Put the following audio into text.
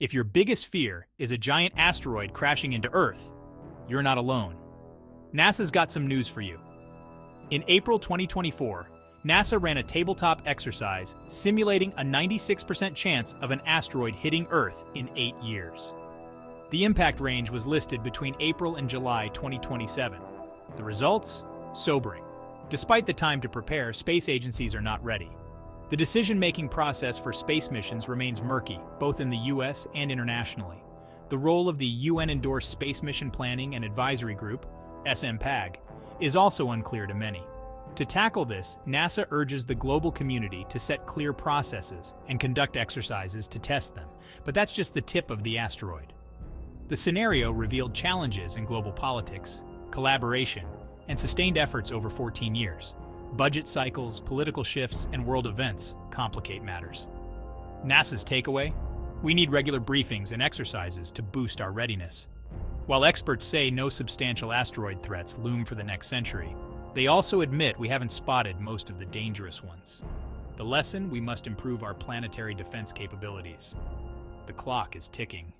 If your biggest fear is a giant asteroid crashing into Earth, you're not alone. NASA's got some news for you. In April 2024, NASA ran a tabletop exercise simulating a 96% chance of an asteroid hitting Earth in 8 years. The impact range was listed between April and July 2027. The results? Sobering. Despite the time to prepare, space agencies are not ready. The decision-making process for space missions remains murky, both in the US and internationally. The role of the UN-endorsed Space Mission Planning and Advisory Group, SMPAG, is also unclear to many. To tackle this, NASA urges the global community to set clear processes and conduct exercises to test them, but that's just the tip of the asteroid. The scenario revealed challenges in global politics, collaboration, and sustained efforts over 14 years. Budget cycles, political shifts, and world events complicate matters. NASA's takeaway? We need regular briefings and exercises to boost our readiness. While experts say no substantial asteroid threats loom for the next century, they also admit we haven't spotted most of the dangerous ones. The lesson: we must improve our planetary defense capabilities. The clock is ticking.